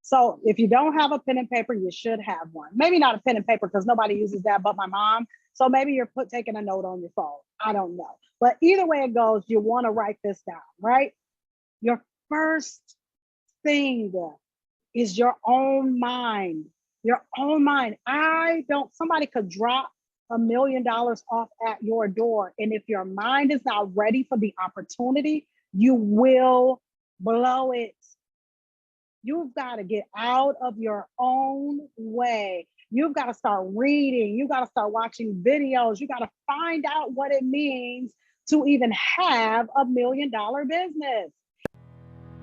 So if you don't have a pen and paper, you should have one. Maybe not a pen and paper because nobody uses that but my mom. So maybe you're taking a note on your phone. I don't know. But either way it goes, you want to write this down, right? Your first thing is your own mind. Your own mind. Somebody could drop $1 million off at your door. And if your mind is not ready for the opportunity, you will blow it. You've got to get out of your own way. You've got to start reading. You got to start watching videos. You got to find out what it means to even have $1 million business.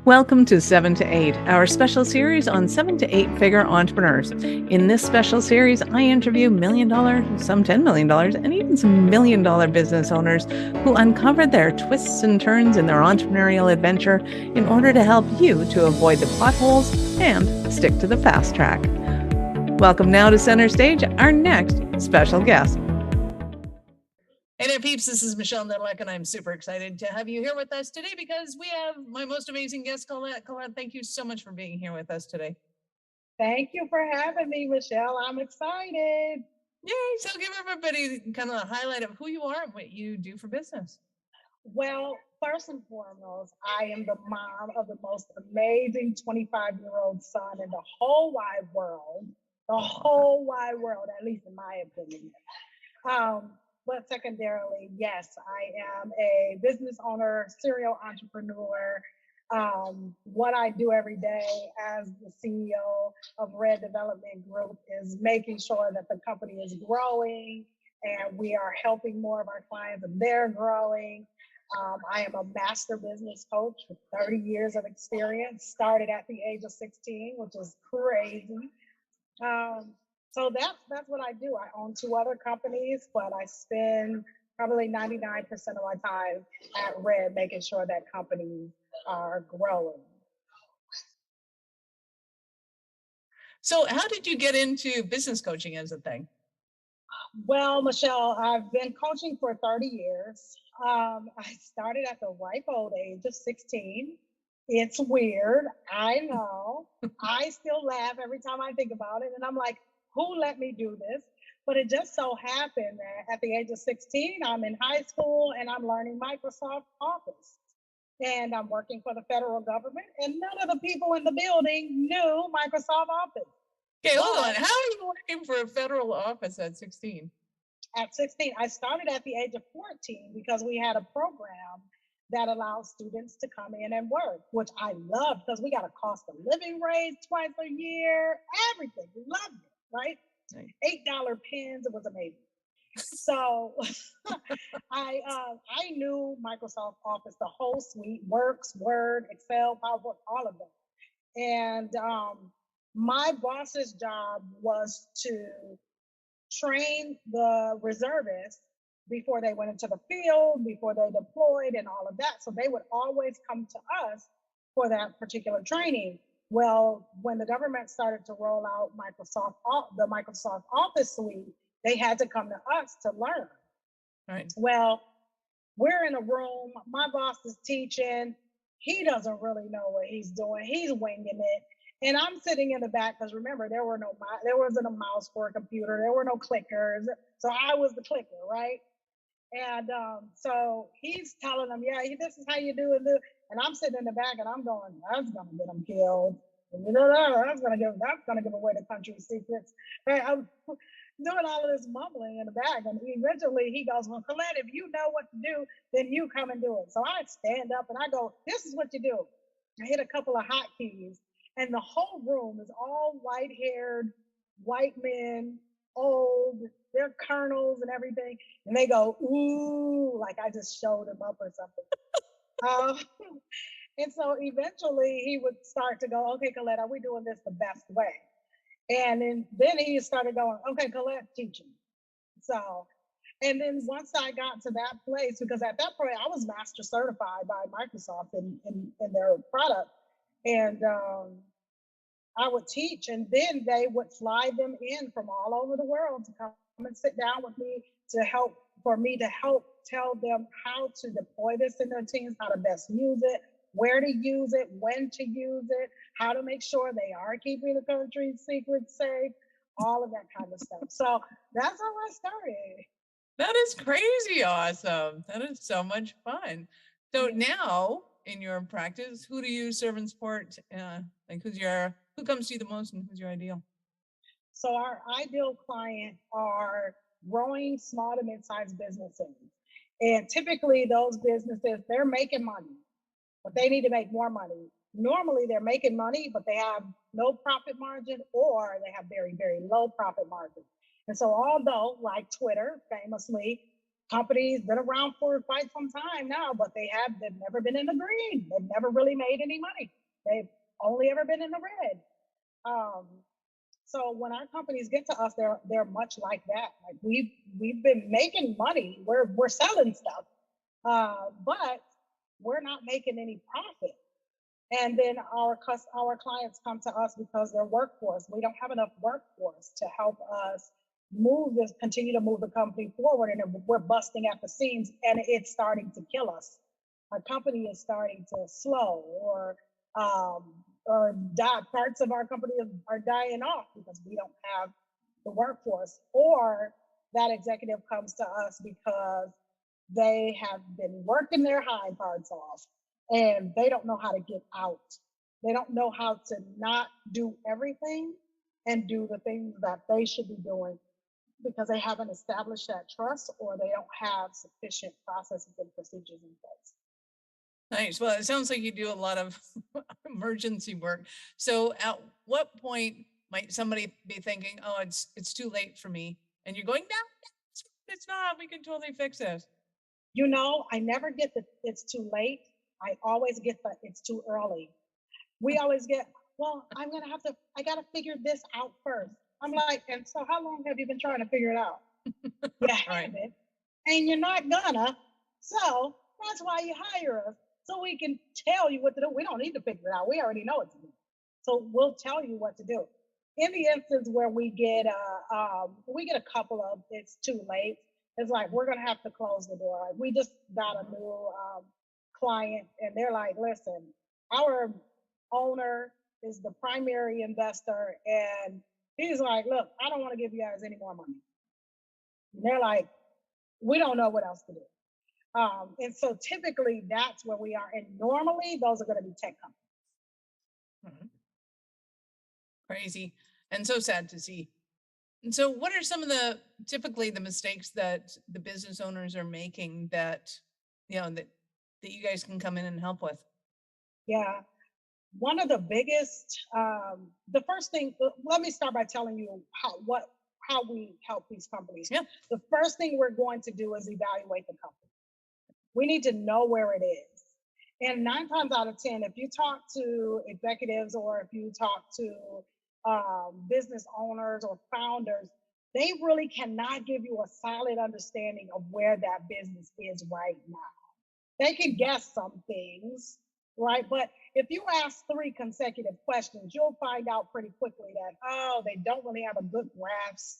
Welcome to 7 to 8, our special series on 7 to 8 figure entrepreneurs. In this special series, I interview $1 million, some $10 million, and even some $1 million business owners who uncovered their twists and turns in their entrepreneurial adventure in order to help you to avoid the potholes and stick to the fast track. Welcome now to center stage, our next special guest. Hey there, peeps. This is Michelle Nedlock, and I'm super excited to have you here with us today because we have my most amazing guest, Collette. Collette, thank you so much for being here with us today. Thank you for having me, Michelle. I'm excited. Yay. So give everybody kind of a highlight of who you are and what you do for business. Well, first and foremost, I am the mom of the most amazing 25-year-old son in the whole wide world. The whole wide world, at least in my opinion. But secondarily, yes, I am a business owner, serial entrepreneur. What I do every day as the CEO of Red Development Group is making sure that the company is growing and we are helping more of our clients and they're growing. I am a master business coach with 30 years of experience, started at the age of 16, which is crazy. So that's what I do. I own 2 other companies, but I spend probably 99% of my time at Red making sure that companies are growing. So how did you get into business coaching as a thing? Well, Michelle, I've been coaching for 30 years. I started at the ripe old age of 16. It's weird. I know. I still laugh every time I think about it. And I'm like, who let me do this? But it just so happened that at the age of 16, I'm in high school and I'm learning Microsoft Office. And I'm working for the federal government, and none of the people in the building knew Microsoft Office. Okay, hold on. How are you working for a federal office at 16? At 16, I started at the age of 14 because we had a program that allows students to come in and work, which I love because we got a cost of living raise twice a year, everything. We loved it, right? $8 pens, it was amazing. So I knew Microsoft Office, the whole suite, Works, Word, Excel, PowerPoint, all of them. And my boss's job was to train the reservists before they went into the field, before they deployed and all of that. So they would always come to us for that particular training. Well, when the government started to roll out the Microsoft Office suite, they had to come to us to learn. Right. Well, we're in a room, my boss is teaching. He doesn't really know what he's doing. He's winging it. And I'm sitting in the back because remember, there wasn't a mouse for a computer. There were no clickers. So I was the clicker, right? And so he's telling them, yeah, this is how you do it. And I'm sitting in the back and I'm going, that's going to get them killed. That's going to give away the country's secrets. Right? I'm doing all of this mumbling in the back. And eventually he goes, well, Collette, if you know what to do, then you come and do it. So I stand up and I go, this is what you do. I hit a couple of hotkeys. And the whole room is all white-haired, white men, old, they're colonels and everything. And they go, ooh, like I just showed them up or something. And so eventually he would start to go, okay, Collette, are we doing this the best way? And then he started going, okay, Collette, teaching. So, and then once I got to that place, because at that point I was master certified by Microsoft in their product. And I would teach, and then they would fly them in from all over the world to come and sit down with me to help tell them how to deploy this in their teams, how to best use it, where to use it, when to use it, how to make sure they are keeping the country's secrets safe, all of that kind of stuff. So that's how I started. That is crazy awesome. That is so much fun. So now in your practice, who do you serve and support? Like who comes to you the most and who's your ideal? So our ideal client are growing small to mid-sized businesses. And typically those businesses, they're making money, but they need to make more money. Normally they're making money, but they have no profit margin or they have very, very low profit margin. And so although like Twitter, famously, companies been around for quite some time now, but they've never been in the green. They've never really made any money. They've only ever been in the red. So when our companies get to us, they're much like that. Like we've been making money. We're selling stuff, but we're not making any profit. And then our clients come to us because their workforce. We don't have enough workforce to help us continue to move the company forward, and we're busting at the seams, and it's starting to kill us. Our company is starting to slow or die. Parts of our company are dying off because we don't have the workforce, or that executive comes to us because they have been working their hind parts off and they don't know how to get out. They don't know how to not do everything and do the things that they should be doing because they haven't established that trust or they don't have sufficient processes and procedures in place. Nice. Well, it sounds like you do a lot of emergency work. So at what point might somebody be thinking, oh, it's too late for me? And you're going, no, it's not. We can totally fix this. You know, I never get that it's too late. I always get that it's too early. We always get, well, I got to figure this out first. I'm like, and so how long have you been trying to figure it out? You haven't, and you're not gonna. So that's why you hire us, so we can tell you what to do. We don't need to figure it out. We already know what to do. So we'll tell you what to do. In the instance where we get a couple of it's too late, it's like we're gonna have to close the door. Like, we just got a new client, and they're like, listen, our owner is the primary investor, and he's like, look, I don't want to give you guys any more money. And they're like, we don't know what else to do. And so typically that's where we are. And normally those are going to be tech companies. Mm-hmm. Crazy. And so sad to see. And so what are some of typically the mistakes that the business owners are making that you guys can come in and help with? Yeah. One of the biggest, the first thing, let me start by telling you how we help these companies. Yeah. The first thing we're going to do is evaluate the company. We need to know where it is. And 9 times out of 10, if you talk to executives or if you talk to business owners or founders, they really cannot give you a solid understanding of where that business is right now. They can guess some things, right? But if you ask 3 consecutive questions, you'll find out pretty quickly that, they don't really have a good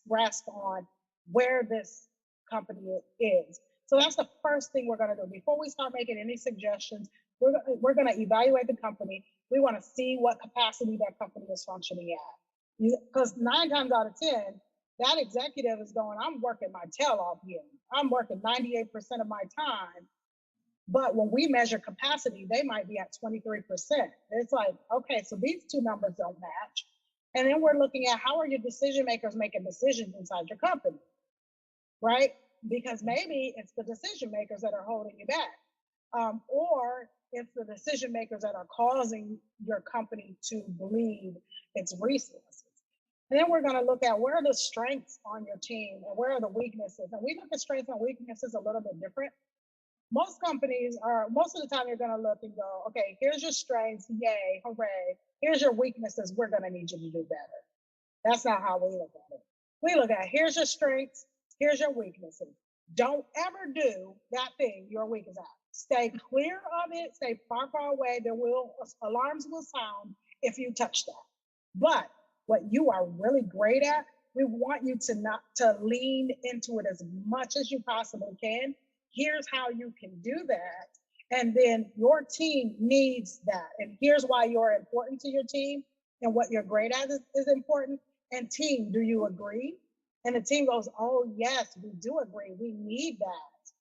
grasp on where this company is. So that's the first thing we're going to do. Before we start making any suggestions, we're going to evaluate the company. We want to see what capacity that company is functioning at. Because 9 times out of 10, that executive is going, I'm working my tail off here. I'm working 98% of my time. But when we measure capacity, they might be at 23%. It's like, okay, so these 2 numbers don't match. And then we're looking at how are your decision makers making decisions inside your company, right? Because maybe it's the decision makers that are holding you back, or it's the decision makers that are causing your company to bleed its resources. And then we're going to look at where are the strengths on your team and where are the weaknesses. And we look at strengths and weaknesses a little bit different. Most of the time you're going to look and go, okay, here's your strengths, yay, hooray. Here's your weaknesses, we're going to need you to do better. That's not how we look at it. We look at here's your strengths, here's your weaknesses. Don't ever do that thing you're weak at. Stay clear of it, stay far, far away. Alarms will sound if you touch that. But what you are really great at, we want you to lean into it as much as you possibly can. Here's how you can do that. And then your team needs that. And here's why you're important to your team and what you're great at is important. And team, do you agree? And the team goes, oh, yes, we do agree. We need that,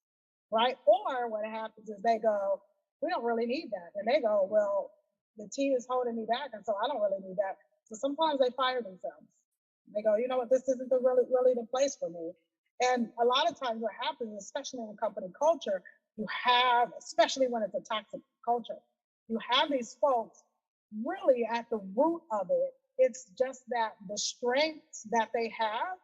right? Or what happens is they go, we don't really need that. And they go, well, the team is holding me back, and so I don't really need that. So sometimes they fire themselves. They go, you know what, this isn't really the place for me. And a lot of times what happens, especially in company culture, you have, especially when it's a toxic culture, you have these folks really at the root of it. It's just that the strengths that they have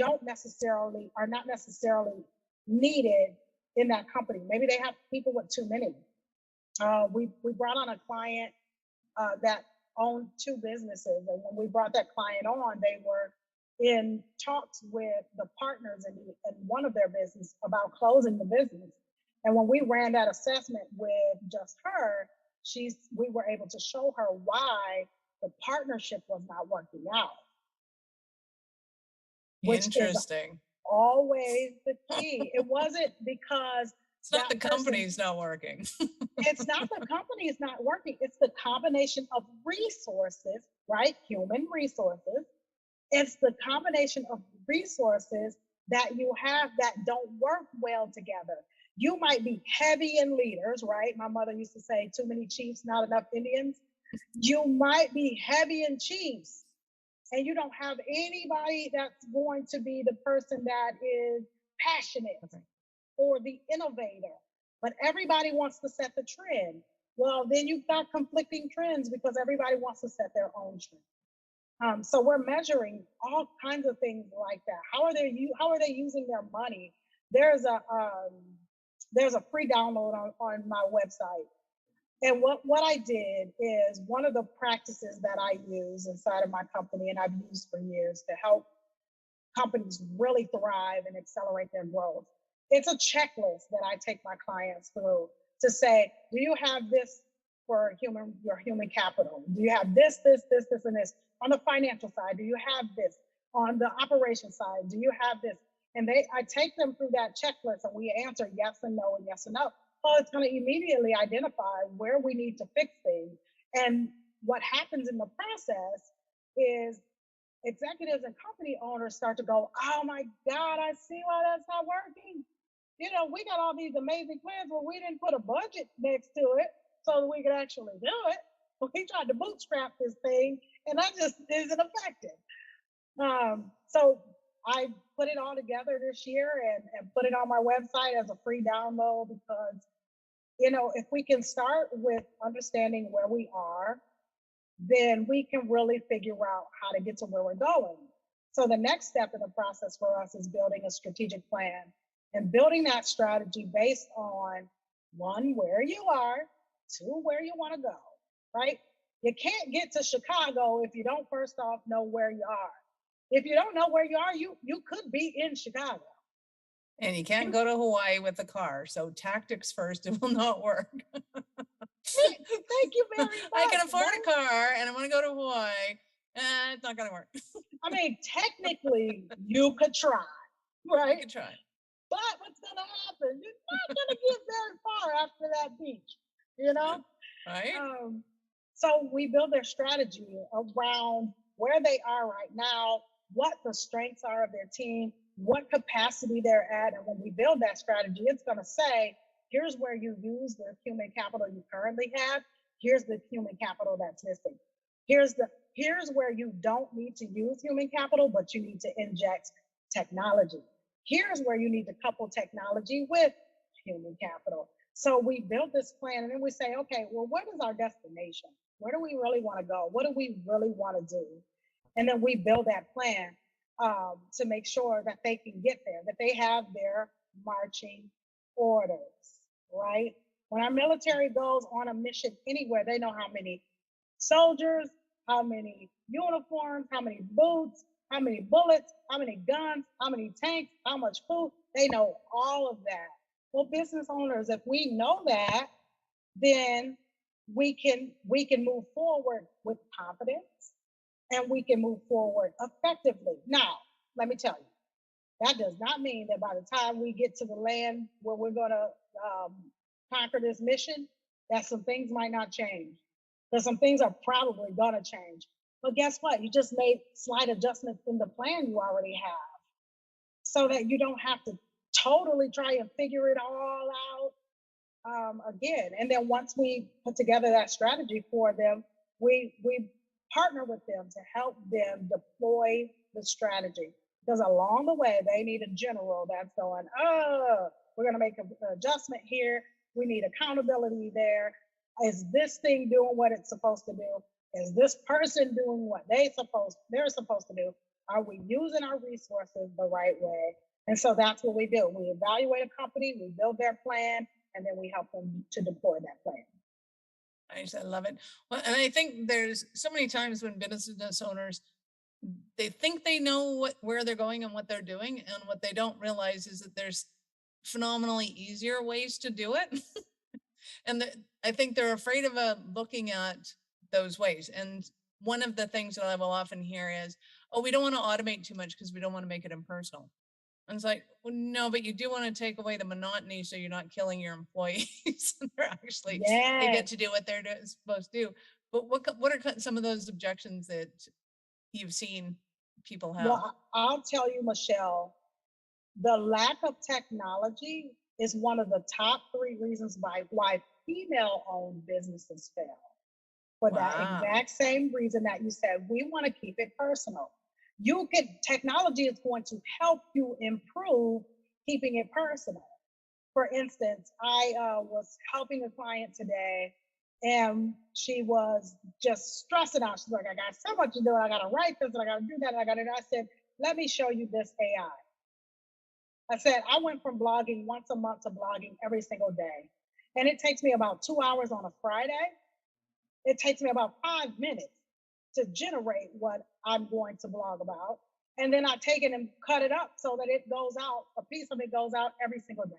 are not necessarily needed in that company. Maybe they have people with too many. We brought on a client that owned two businesses, and when we brought that client on, they were in talks with the partners in one of their business about closing the business. And when we ran that assessment with just her, we were able to show her why the partnership was not working out. Which Interesting. Is always the key. It wasn't because it's not the company's not working. It's not the company is not working. It's the combination of resources, right? Human resources. It's the combination of resources that you have that don't work well together. You might be heavy in leaders, right? My mother used to say, too many chiefs, not enough Indians. You might be heavy in chiefs, and you don't have anybody that's going to be the person that is passionate or the innovator, but everybody wants to set the trend. Well, then you've got conflicting trends because everybody wants to set their own trend. So we're measuring all kinds of things like that. How are they using their money? There's a free download on my website. And what I did is one of the practices that I use inside of my company, and I've used for years to help companies really thrive and accelerate their growth. It's a checklist that I take my clients through to say, do you have this for your human capital? Do you have this, and this? On the financial side, do you have this? On the operation side, do you have this? And I take them through that checklist, and we answer yes and no and yes and no. Well, it's going to immediately identify where we need to fix things. And what happens in the process is executives and company owners start to go, oh my God, I see why that's not working. You know, we got all these amazing plans, but we didn't put a budget next to it so that we could actually do it. We tried to bootstrap this thing, and that just isn't effective. So I put it all together this year and put it on my website as a free download because, you know, if we can start with understanding where we are, then we can really figure out how to get to where we're going. So the next step in the process for us is building a strategic plan and building that strategy based on, one, where you are, two, where you want to go, right? You can't get to Chicago if you don't first off know where you are. If you don't know where you are, you could be in Chicago. And you can't go to Hawaii with a car. So tactics first, it will not work. Thank you very much. I can afford a car and I want to go to Hawaii. It's not going to work. I mean, technically, you could try, right? You could try. But what's going to happen? You're not going to get very far after that beach, you know? Right. So we build their strategy around where they are right now, what the strengths are of their team, what capacity they're at. And when we build that strategy, it's going to say, here's where you use the human capital you currently have. Here's the human capital that's missing. Here's where you don't need to use human capital, but you need to inject technology. Here's where you need to couple technology with human capital. So we built this plan, and then we say, okay, well, what is our destination? Where do we really want to go? What do we really want to do? And then we build that plan to make sure that they can get there, that they have their marching orders, right? When our military goes on a mission anywhere, they know how many soldiers, how many uniforms, how many boots, how many bullets, how many guns, how many tanks, how much food. They know all of that. Well, business owners, if we know that, then we can move forward with confidence, and we can move forward effectively. Now, let me tell you, that does not mean that by the time we get to the land where we're going to conquer this mission, that some things might not change. Because some things are probably gonna change. But guess what? You just made slight adjustments in the plan you already have so that you don't have to totally try and figure it all out again. And then once we put together that strategy for them, we partner with them to help them deploy the strategy. Because along the way, they need a general that's going, oh, we're going to make an adjustment here. We need accountability there. Is this thing doing what it's supposed to do? Is this person doing what they're supposed to do? Are we using our resources the right way? And so that's what we do. We evaluate a company, we build their plan, and then we help them to deploy that plan. I love it. Well, and I think there's so many times when business owners, they think they know where they're going and what they're doing, and what they don't realize is that there's phenomenally easier ways to do it. And I think they're afraid of looking at those ways. And one of the things that I will often hear is, oh, we don't want to automate too much because we don't want to make it impersonal. And it's like, well, no, but you do want to take away the monotony so you're not killing your employees. They're actually, they get to do what they're supposed to do. But what are some of those objections that you've seen people have? Well, I'll tell you, Michelle, the lack of technology is one of the top 3 reasons why female-owned businesses fail. For that exact same reason that you said, we want to keep it personal. Technology is going to help you improve keeping it personal. For instance, I was helping a client today, and she was just stressing out. She's like, I got so much to do. I got to write this, and I got to do that, and I got to do that. I said, let me show you this AI. I said, I went from blogging once a month to blogging every single day. And it takes me about 2 hours on a Friday. It takes me about 5 minutes to generate what I'm going to blog about. And then I take it and cut it up so that it goes out, a piece of it goes out every single day.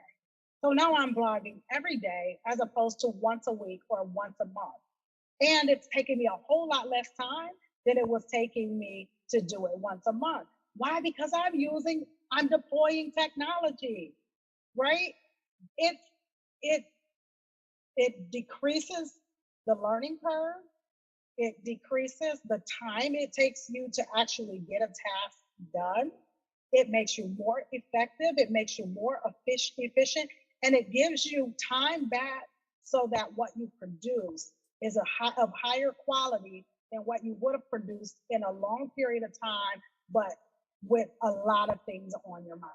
So now I'm blogging every day as opposed to once a week or once a month. And it's taking me a whole lot less time than it was taking me to do it once a month. Why? Because I'm deploying technology, right? It decreases the learning curve. It decreases the time it takes you to actually get a task done. It makes you more effective. It makes you more efficient, and it gives you time back so that what you produce is of higher quality than what you would have produced in a long period of time, but with a lot of things on your mind.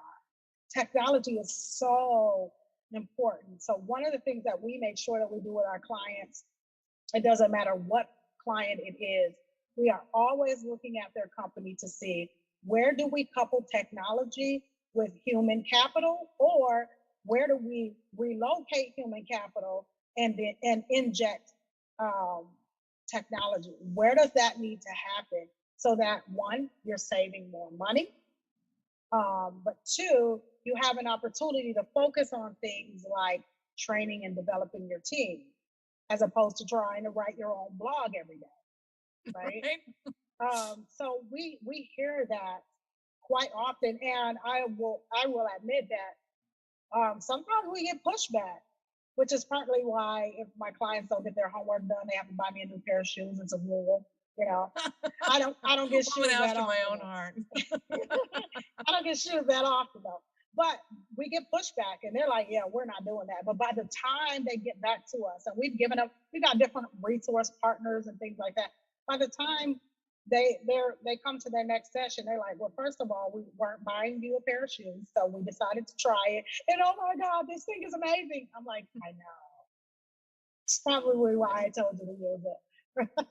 Technology is so important. So one of the things that we make sure that we do with our clients, it doesn't matter what client it is, we are always looking at their company to see, where do we couple technology with human capital, or where do we relocate human capital and inject technology? Where does that need to happen so that, 1, you're saving more money, but 2, you have an opportunity to focus on things like training and developing your team, as opposed to trying to write your own blog every day, right? So we hear that quite often, and I will admit that sometimes we get pushback, which is partly why, if my clients don't get their homework done, they have to buy me a new pair of shoes and some wool. You know, I don't get shoes that often. My own heart. I don't get shoes that often though. But we get pushback, and they're like, yeah, we're not doing that. But by the time they get back to us, and we got different resource partners and things like that. By the time they come to their next session, they're like, well, first of all, we weren't buying you a pair of shoes, so we decided to try it. And oh my God, this thing is amazing. I'm like, I know. It's probably why I told you to use it.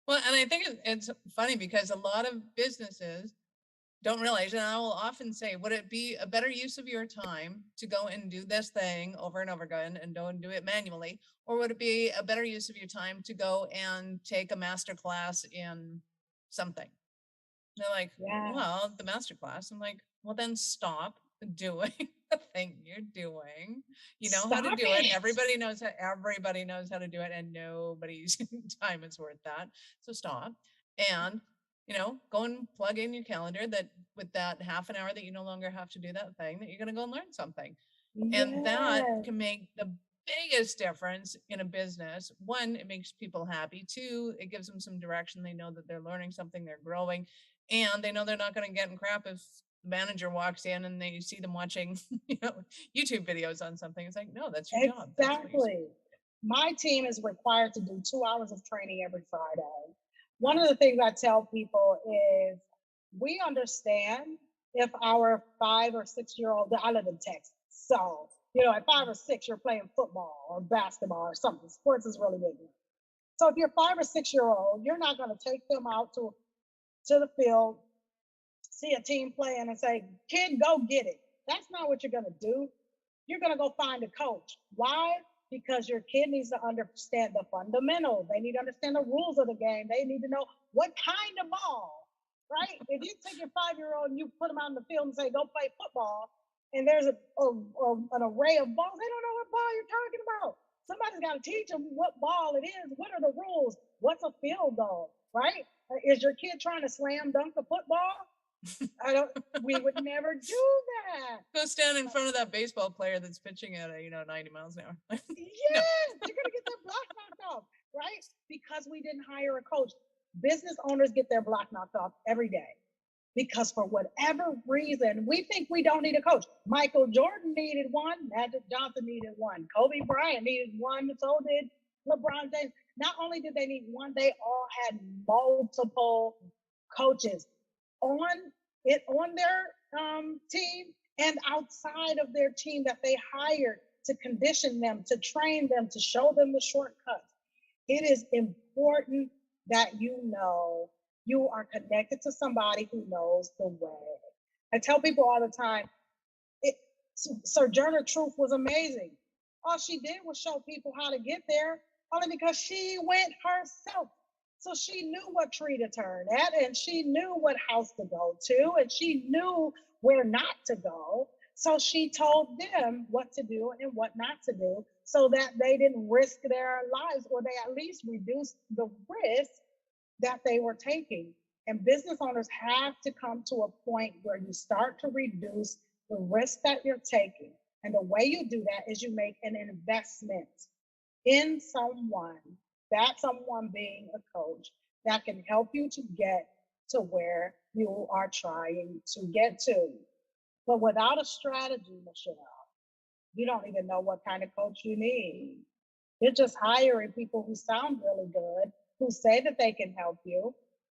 Well, and I think it's funny because a lot of businesses don't realize, and I will often say, would it be a better use of your time to go and do this thing over and over again and don't do it manually? Or would it be a better use of your time to go and take a master class in something? They're like, well, the master class. I'm like, well, then stop doing the thing you're doing. You know how to do it. Everybody knows how to do it, and nobody's time is worth that. So stop. And go and plug in your calendar that with that half an hour that you no longer have to do that thing, that you're going to go and learn something. And that can make the biggest difference in a business. One, it makes people happy. Two, it gives them some direction. They know that they're learning something, they're growing, and they know they're not going to get in crap if the manager walks in and they see them watching, YouTube videos on something. It's like, no, that's your job. That's what you're. Exactly. My team is required to do 2 hours of training every Friday. One of the things I tell people is we understand if our 5 or 6 year old, I live in Texas. So, at 5 or 6, you're playing football or basketball or something. Sports is really big. So if you're 5 or 6 year old, you're not going to take them out to the field, see a team playing and say, kid, go get it. That's not what you're going to do. You're going to go find a coach. Why? Because your kid needs to understand the fundamentals. They need to understand the rules of the game. They need to know what kind of ball, right? If you take your 5-year-old and you put them out in the field and say, go play football, and there's an array of balls, they don't know what ball you're talking about. Somebody's got to teach them what ball it is. What are the rules? What's a field goal, right? Is your kid trying to slam dunk the football? We would never do that. Go stand in front of that baseball player that's pitching at 90 miles an hour. Yes, you're gonna get that block knocked off, right? Because we didn't hire a coach. Business owners get their block knocked off every day because for whatever reason, we think we don't need a coach. Michael Jordan needed one, Magic Johnson needed one, Kobe Bryant needed one, so did LeBron James. Not only did they need one, they all had multiple coaches on their team and outside of their team that they hired to condition them, to train them, to show them the shortcuts. It is important that you are connected to somebody who knows the way. I tell people all the time, Sojourner Truth was amazing. All she did was show people how to get there, only because she went herself. So she knew what tree to turn at, and she knew what house to go to, and she knew where not to go. So she told them what to do and what not to do so that they didn't risk their lives, or they at least reduced the risk that they were taking. And business owners have to come to a point where you start to reduce the risk that you're taking. And the way you do that is you make an investment in someone, that someone being a coach that can help you to get to where you are trying to get to. But without a strategy, Michelle, you don't even know what kind of coach you need. You're just hiring people who sound really good, who say that they can help you,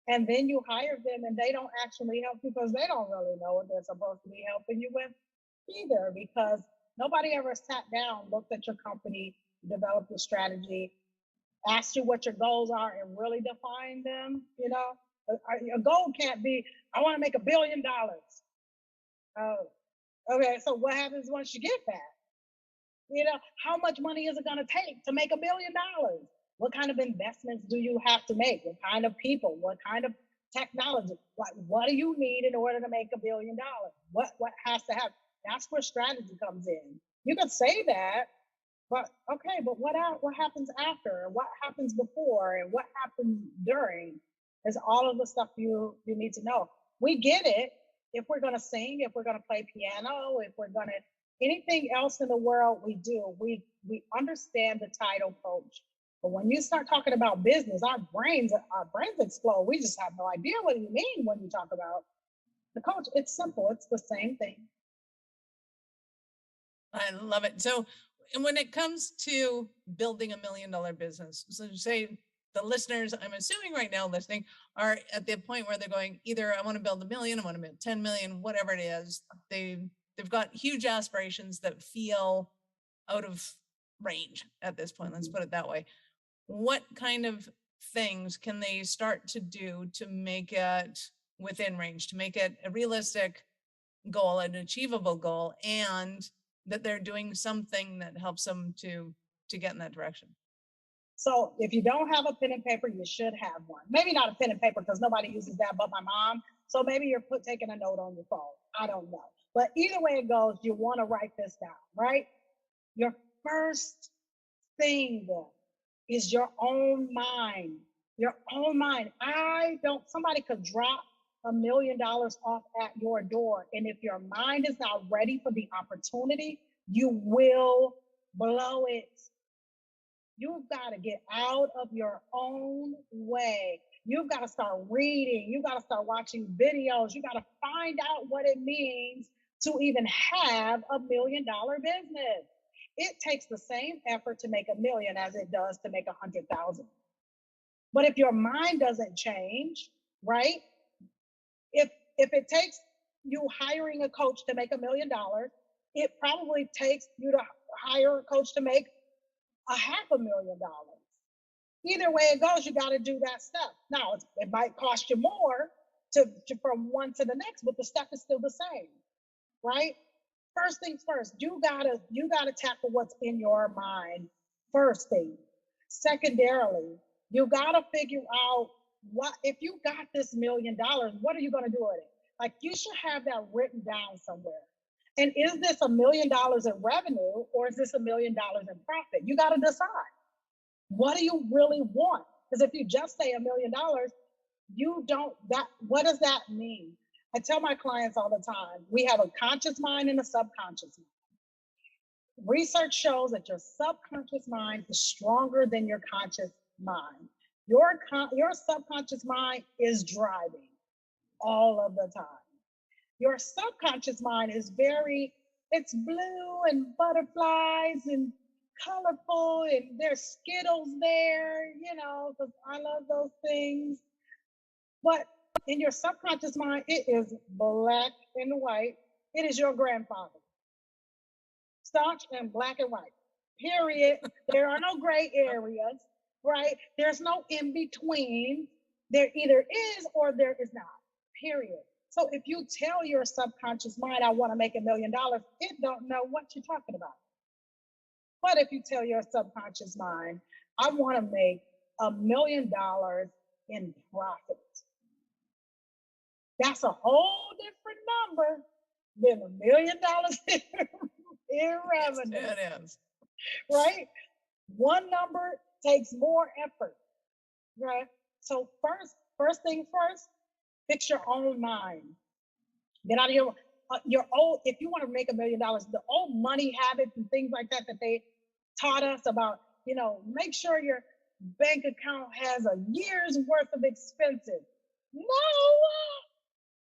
and then you hire them and they don't actually help you because they don't really know what they're supposed to be helping you with either, because nobody ever sat down, looked at your company, developed a strategy, asked you what your goals are and really define them. A goal can't be, I want to make $1 billion. Oh, okay. So what happens once you get that? How much money is it going to take to make $1 billion? What kind of investments do you have to make? What kind of people? What kind of technology? What do you need in order to make $1 billion? What has to happen? That's where strategy comes in. You could say that, but okay, but what happens after? And what happens before? And what happens during? Is all of the stuff you need to know. We get it. If we're going to sing, if we're going to play piano, if we're going to anything else in the world we do, we understand the title coach. But when you start talking about business, our brains explode. We just have no idea what you mean when you talk about the coach. It's simple. It's the same thing. I love it. So, and when it comes to building $1 million business, so say the listeners, I'm assuming right now listening, are at the point where they're going, either I want to build $1 million, I want to build 10 million, whatever it is. They've got huge aspirations that feel out of range at this point. Let's put it that way. What kind of things can they start to do to make it within range, to make it a realistic goal, an achievable goal, and that they're doing something that helps them to get in that direction? So if you don't have a pen and paper, you should have one. Maybe not a pen and paper because nobody uses that but my mom. So maybe you're taking a note on your phone. I don't know. But either way it goes, you want to write this down, right? Your first thing is your own mind. Your own mind. Somebody could drop $1 million off at your door. And if your mind is not ready for the opportunity, you will blow it. You've got to get out of your own way. You've got to start reading. You've got to start watching videos. You got to find out what it means to even have $1 million business. It takes the same effort to make 1 million as it does to make 100,000. But if your mind doesn't change, right? If it takes you hiring a coach to make $1 million, it probably takes you to hire a coach to make $500,000. Either way it goes, you got to do that step. Now, it might cost you more to from one to the next, but the step is still the same, right? First things first, you gotta tackle what's in your mind. First thing. Secondarily, you gotta figure out what if you got this $1 million, what are you gonna do with it? Like, you should have that written down somewhere. And is this $1 million in revenue, or is this $1 million in profit? You gotta decide. What do you really want? Because if you just say $1 million, what does that mean? I tell my clients all the time, we have a conscious mind and a subconscious mind. Research shows that your subconscious mind is stronger than your conscious mind. Your subconscious mind is driving all of the time. Your subconscious mind is it's blue and butterflies and colorful, and there's Skittles there, because I love those things. But in your subconscious mind, it is black and white. It is your grandfather. Staunch and black and white, period. There are no gray areas, right? There's no in between. There either is or there is not, period. So if you tell your subconscious mind, I want to make $1 million, it don't know what you're talking about. But if you tell your subconscious mind, I want to make $1 million in profit, that's a whole different number than $1 million in revenue. It is. Right? One number takes more effort, right? So first thing first, fix your own mind. Get out of your old, if you want to make $1 million, the old money habits and things like that they taught us about, make sure your bank account has a year's worth of expenses. No,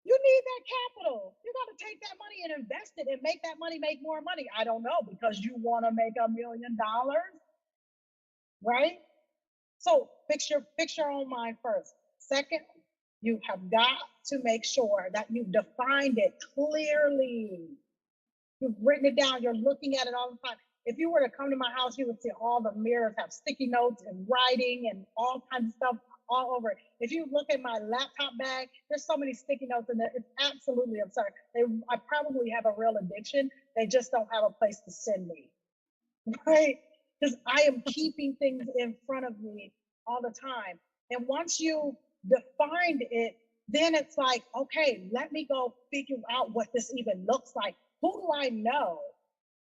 you need that capital. You got to take that money and invest it and make that money make more money. I don't know, because you want to make $1 million, right? So fix your own mind first. Second, you have got to make sure that you've defined it clearly. You've written it down. You're looking at it all the time. If you were to come to my house, you would see all the mirrors have sticky notes and writing and all kinds of stuff all over it. If you look at my laptop bag, there's so many sticky notes in there. It's absolutely absurd. I probably have a real addiction. They just don't have a place to send me, right? Because I am keeping things in front of me all the time. And once you defined it, then it's like, okay, let me go figure out what this even looks like. Who do I know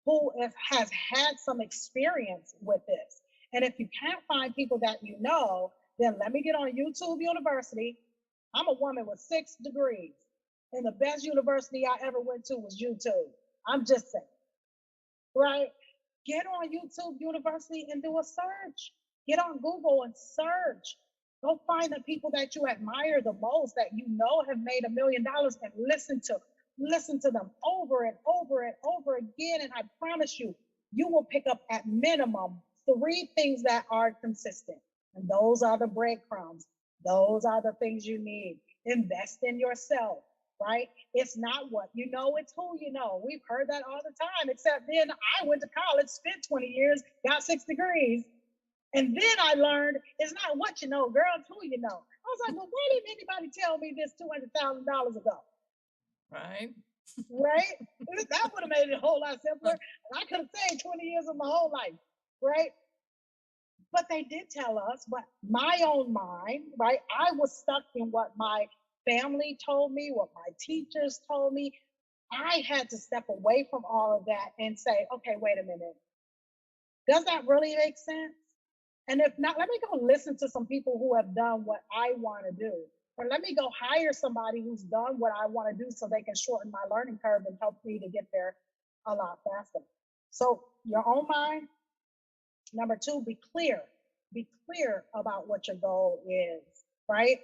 who has had some experience with this? And if you can't find people that you know, then let me get on YouTube University. I'm a woman with 6 degrees, and the best university I ever went to was YouTube. I'm just saying, right? Get on YouTube University and do a search. Get on Google and search. Go find the people that you admire the most, that you know have made $1 million, and listen to them over and over and over again. And I promise you, you will pick up at minimum 3 things that are consistent. And those are the breadcrumbs. Those are the things you need. Invest in yourself, right? It's not what you know, it's who you know. We've heard that all the time, except then I went to college, spent 20 years, got 6 degrees. And then I learned it's not what you know, girl, it's who you know. I was like, well, why didn't anybody tell me this $200,000 ago? Right? Right? That would have made it a whole lot simpler. I could have saved 20 years of my whole life, right? But they did tell us, but my own mind, right? I was stuck in what my family told me, what my teachers told me. I had to step away from all of that and say, okay, wait a minute. Does that really make sense? And if not, let me go listen to some people who have done what I want to do. Or let me go hire somebody who's done what I want to do so they can shorten my learning curve and help me to get there a lot faster. So your own mind. Number two, be clear. Be clear about what your goal is, right?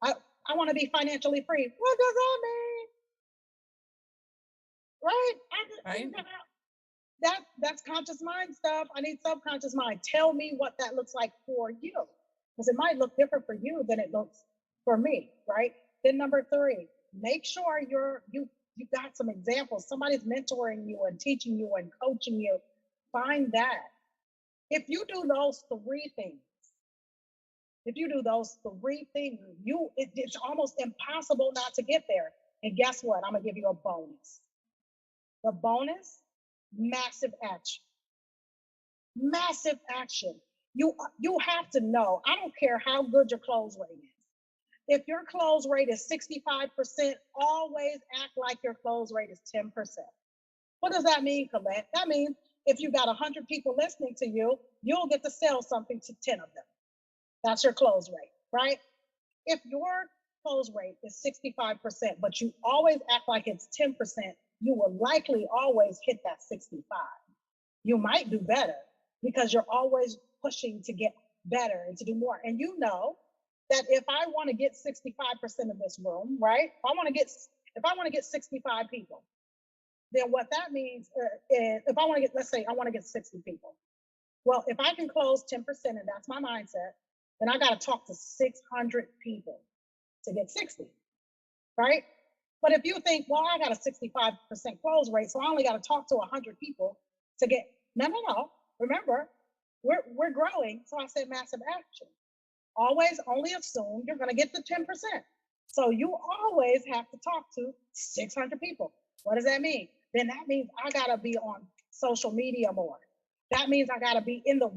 I, I want to be financially free. What does that mean? Right? Right. That's conscious mind stuff. I need subconscious mind. Tell me what that looks like for you. Because it might look different for you than it looks for me, right? Then number three, make sure you got some examples. Somebody's mentoring you and teaching you and coaching you. Find that. If you do those three things, it's almost impossible not to get there. And guess what? I'm gonna give you a bonus. The bonus, massive action. Massive action. You have to know. I don't care how good your close rate is. If your close rate is 65%, always act like your close rate is 10%. What does that mean, Collette? That means if you got 100 people listening to you, you'll get to sell something to 10 of them. That's your close rate, right? If your close rate is 65%, but you always act like it's 10%, you will likely always hit that 65. You might do better because you're always pushing to get better and to do more. And you know that if I want to get 65% of this room, right? If I want to get 65 people, then what that means is if I want to get, let's say I want to get 60 people. Well, if I can close 10%, and that's my mindset, then I got to talk to 600 people to get 60, right? But if you think, well, I got a 65% close rate, so I only got to talk to 100 people to get, no. Remember, we're growing, so I said massive action. Always only assume you're going to get the 10%. So you always have to talk to 600 people. What does that mean? Then that means I got to be on social media more. That means I got to be on the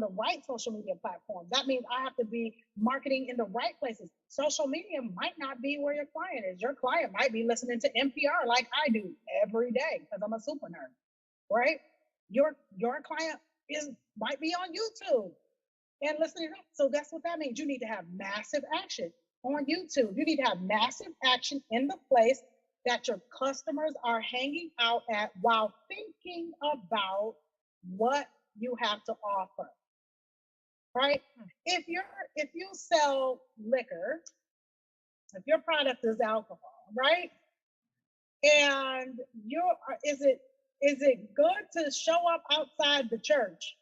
right social media platforms. That means I have to be marketing in the right places. Social media might not be where your client is. Your client might be listening to NPR like I do every day because I'm a super nerd, right? Your client might be on YouTube and listening. So that's what that means. You need to have massive action on YouTube. You need to have massive action in the place that your customers are hanging out at while thinking about what you have to offer, right? If you sell liquor, if your product is alcohol, right? And is it good to show up outside the church?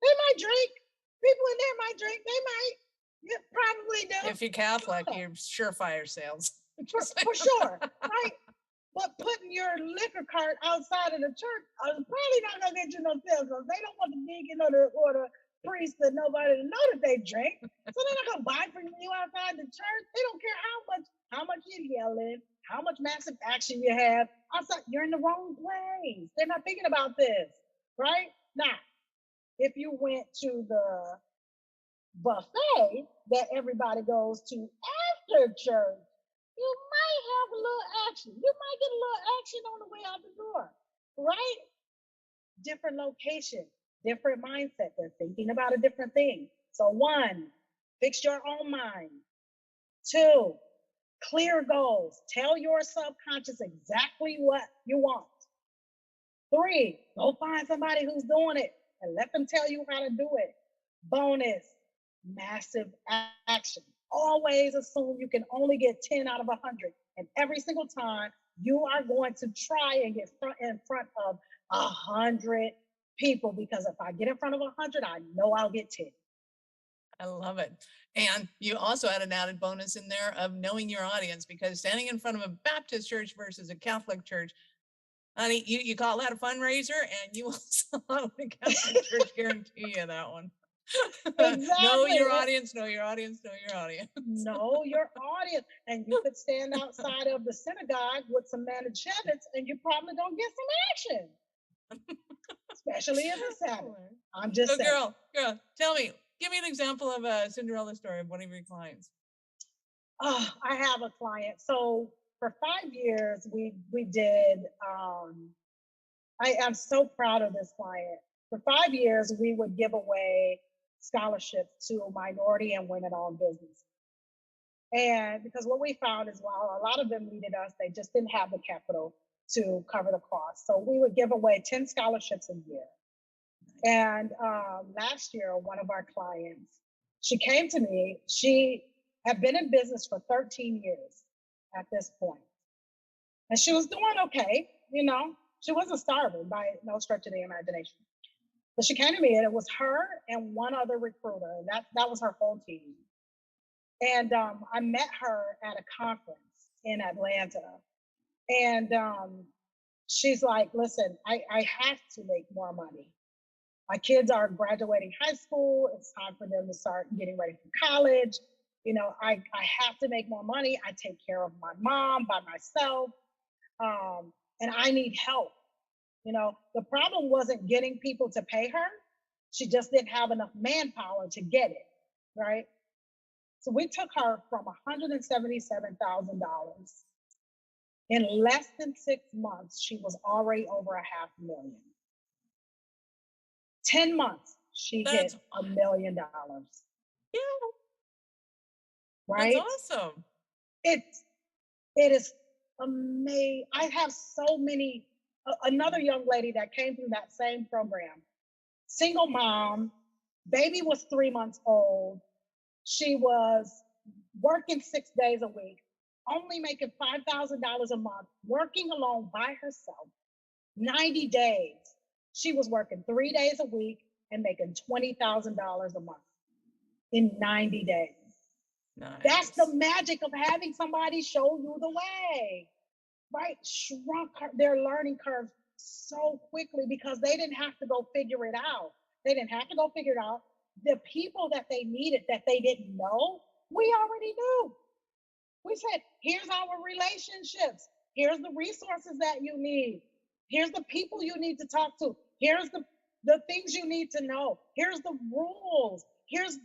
They might drink. People in there might drink. They might. You probably do. If you're Catholic, you're surefire sales. For sure, right? But putting your liquor cart outside of the church is probably not going to get you no sales because they don't want the deacon or the priest or nobody to know that they drink. So they're not going to buy from you outside the church. They don't care how much you're yelling, how much massive action you have. Outside, you're in the wrong place. They're not thinking about this, right? Now, if you went to the buffet that everybody goes to after church, you might have a little action. You might get a little action on the way out the door, right? Different location, different mindset. They're thinking about a different thing. So 1, fix your own mind. 2, clear goals. Tell your subconscious exactly what you want. 3, go find somebody who's doing it and let them tell you how to do it. Bonus, massive action. Always assume you can only get 10 out of 100. And every single time you are going to try and get in front of 100 people, because if I get in front of 100, I know I'll get 10. I love it. And you also had an added bonus in there of knowing your audience, because standing in front of a Baptist church versus a Catholic church, honey, you call that a fundraiser and you will sell out the Catholic church, guarantee you that one. Exactly. Know your audience, know your audience, know your audience. Know your audience. And you could stand outside of the synagogue with some Manischewitz and you probably don't get some action. Especially if it's Saturday. I'm just saying. Girl, tell me, give me an example of a Cinderella story of one of your clients. Oh, I have a client. So for 5 years, we did, I am so proud of this client. For 5 years, we would give away scholarships to minority and women-owned businesses. And because what we found is while a lot of them needed us, they just didn't have the capital to cover the cost. So we would give away 10 scholarships a year. And last year, one of our clients, she came to me. She had been in business for 13 years at this point. And she was doing okay, you know, she wasn't starving by no stretch of the imagination. But she came to me, and it was her and one other recruiter, and that was her whole team. And I met her at a conference in Atlanta. And she's like, listen, I have to make more money. My kids are graduating high school. It's time for them to start getting ready for college. You know, I have to make more money. I take care of my mom by myself. And I need help. You know, the problem wasn't getting people to pay her. She just didn't have enough manpower to get it, right? So we took her from $177,000. In less than 6 months, she was already over $500,000. 10 months, she hit $1 million. Yeah. Right? That's awesome. It is amazing. I have so many. Another young lady that came through that same program, single mom, baby was 3 months old. She was working 6 days a week, only making $5,000 a month, working alone by herself. 90 days. She was working 3 days a week and making $20,000 a month in 90 days. Nice. That's the magic of having somebody show you the way, right? Shrunk their learning curve so quickly because they didn't have to go figure it out. They didn't have to go figure it out. The people that they needed that they didn't know, we already knew. We said, here's our relationships. Here's the resources that you need. Here's the people you need to talk to. Here's the things you need to know. Here's the rules. Here's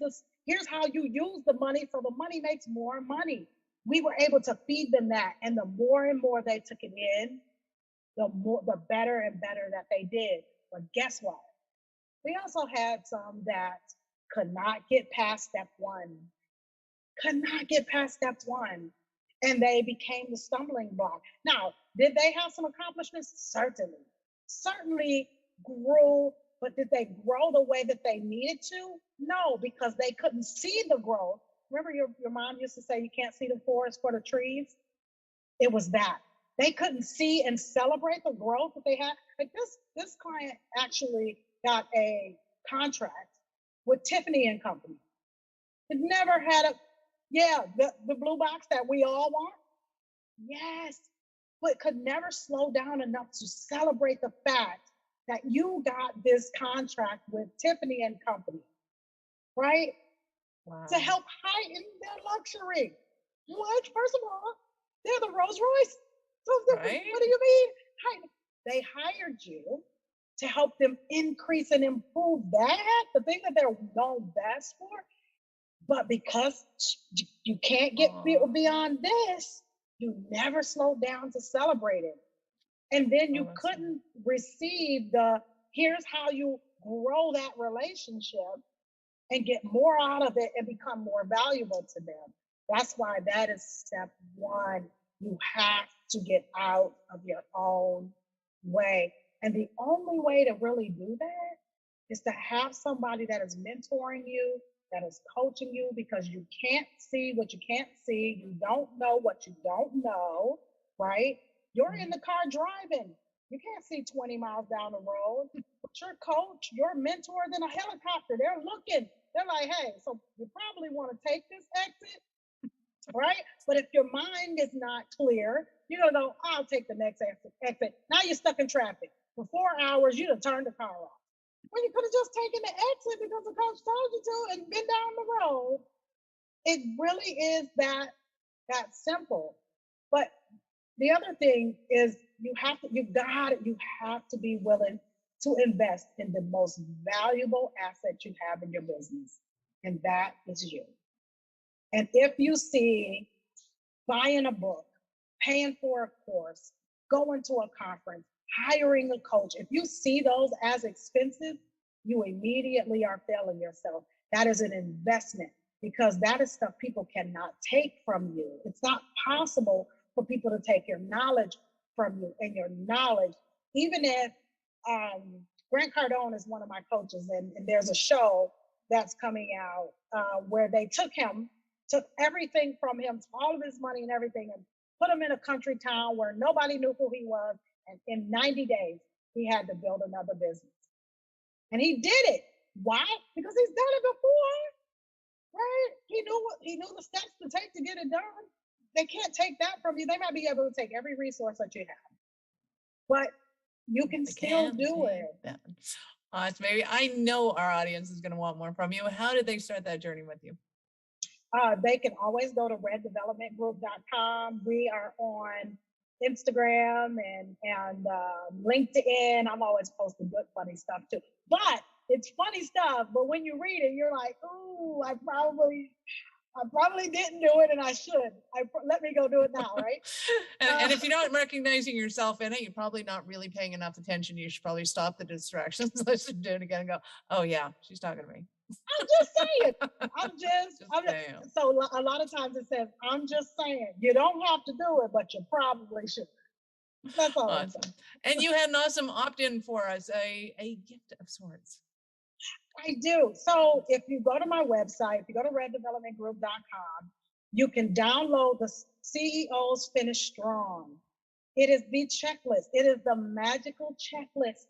how you use the money so the money makes more money. We were able to feed them that. And the more and more they took it in, the better and better that they did. But guess what? We also had some that could not get past step one. And they became the stumbling block. Now, did they have some accomplishments? Certainly grew, but did they grow the way that they needed to? No, because they couldn't see the growth. Remember your mom used to say, you can't see the forest for the trees? It was that. They couldn't see and celebrate the growth that they had. Like this client actually got a contract with Tiffany and Company. It never had the blue box that we all want. Yes, but could never slow down enough to celebrate the fact that you got this contract with Tiffany and Company, right? Wow. To help heighten their luxury. What? First of all, they're the Rolls Royce. So right? What do you mean? They hired you to help them increase and improve that, the thing that they're known best for. But because you can't get beyond this, you never slowed down to celebrate it. And then you couldn't receive here's how you grow that relationship and get more out of it and become more valuable to them. That's why that is step one. You have to get out of your own way. And the only way to really do that is to have somebody that is mentoring you, that is coaching you, because you can't see what you can't see. You don't know what you don't know, right? You're in the car driving. You can't see 20 miles down the road. But your coach, your mentor, is in a helicopter. They're looking. They're like, hey, so you probably want to take this exit, right? But if your mind is not clear, you're going to go, I'll take the next exit. Now you're stuck in traffic. For 4 hours, you'd have turned the car off. Well, you could have just taken the exit because the coach told you to and been down the road. It really is that simple. But the other thing is you have to be willing to invest in the most valuable asset you have in your business, and that is you. And if you see buying a book, paying for a course, going to a conference, hiring a coach, if you see those as expensive, you immediately are failing yourself. That is an investment, because that is stuff people cannot take from you. It's not possible for people to take your knowledge from you and your knowledge. Even if Grant Cardone is one of my coaches, and there's a show that's coming out where they took everything from him, all of his money and everything, and put him in a country town where nobody knew who he was. And in 90 days, he had to build another business. And he did it. Why? Because he's done it before, right? He knew the steps to take to get it done. They can't take that from you. They might be able to take every resource that you have, but you can still do it. Awesome, baby. I know our audience is going to want more from you. How did they start that journey with you? They can always go to reddevelopmentgroup.com. We are on Instagram and LinkedIn. I'm always posting good, funny stuff too. But it's funny stuff. But when you read it, you're like, "Ooh, I probably didn't do it, and I should. Let me go do it now, right?" And if you're not recognizing yourself in it, you're probably not really paying enough attention. You should probably stop the distractions, listen to it again, and go, "Oh yeah, she's talking to me." I'm just saying. I'm just so a lot of times it says, "I'm just saying." You don't have to do it, but you probably should. That's all. Awesome. And you had an awesome opt-in for us, a gift of sorts. I do. So if you go to my website, if you go to reddevelopmentgroup.com, you can download the CEOs Finish Strong. It is the checklist. It is the magical checklist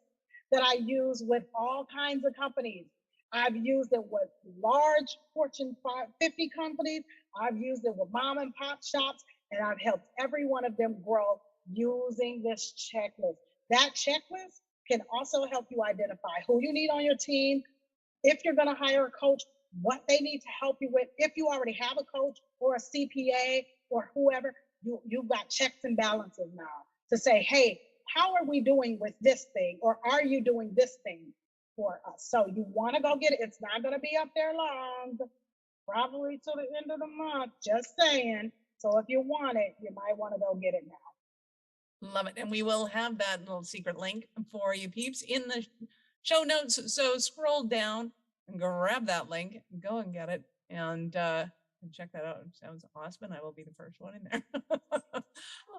that I use with all kinds of companies. I've used it with large Fortune 50 companies. I've used it with mom and pop shops, and I've helped every one of them grow using this checklist. That checklist can also help you identify who you need on your team. If you're going to hire a coach, what they need to help you with. If you already have a coach or a CPA or whoever, you've got checks and balances now to say, "Hey, how are we doing with this thing? Or are you doing this thing for us?" So you want to go get it. It's not going to be up there long, probably till the end of the month, just saying. So if you want it, you might want to go get it now. Love it. And we will have that little secret link for you peeps in the show notes. So scroll down and grab that link, go and get it, and check that out. It sounds awesome. And I will be the first one in there.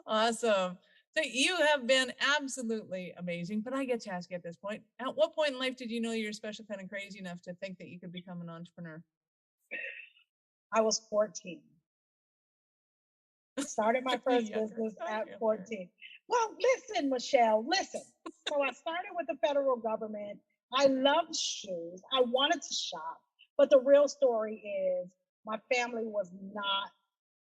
Awesome. So you have been absolutely amazing, but I get to ask you at this point, at what point in life did you know you're special, kind of crazy enough to think that you could become an entrepreneur? I was 14. Started my first business at 14. Well, listen, Michelle, listen. So I started with the federal government. I loved shoes. I wanted to shop. But the real story is my family was not,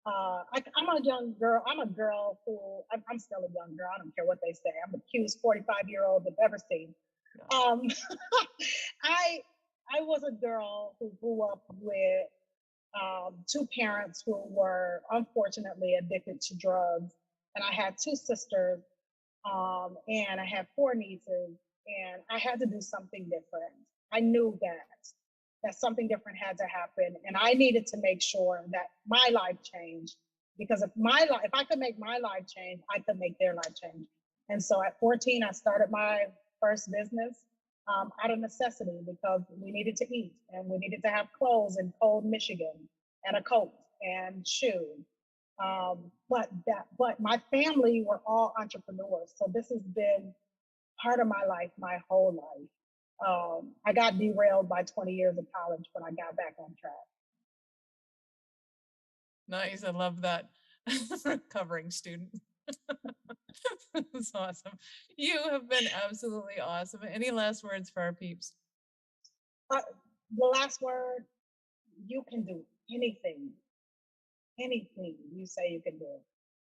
I'm a young girl. I'm a girl who, I'm still a young girl. I don't care what they say. I'm the cutest 45-year-old they've ever seen. I was a girl who grew up with two parents who were unfortunately addicted to drugs. And I had two sisters, and I had four nieces, and I had to do something different. I knew that something different had to happen, and I needed to make sure that my life changed, because if I could make my life change, I could make their life change. And so at 14, I started my first business out of necessity, because we needed to eat and we needed to have clothes in cold Michigan and a coat and shoes. But my family were all entrepreneurs. So this has been part of my life, my whole life. I got derailed by 20 years of college when I got back on track. Nice. I love that. Recovering student. That's awesome. You have been absolutely awesome. Any last words for our peeps? The last word, you can do anything. Anything you say you can do.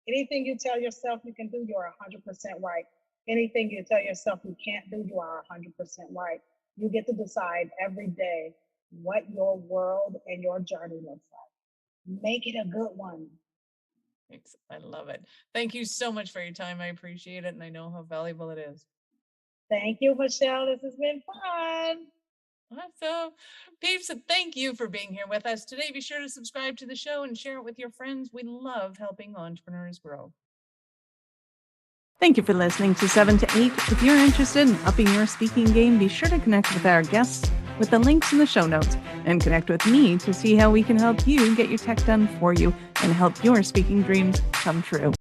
Anything you tell yourself you can do, you're 100% right. Anything you tell yourself you can't do, you are 100% right. You get to decide every day what your world and your journey looks like. Make it a good one. Thanks. I love it. Thank you so much for your time. I appreciate it, and I know how valuable it is. Thank you, Michelle. This has been fun. Awesome. Peeps, thank you for being here with us today. Be sure to subscribe to the show and share it with your friends. We love helping entrepreneurs grow. Thank you for listening to 7 to 8. If you're interested in upping your speaking game, be sure to connect with our guests with the links in the show notes, and connect with me to see how we can help you get your tech done for you and help your speaking dreams come true.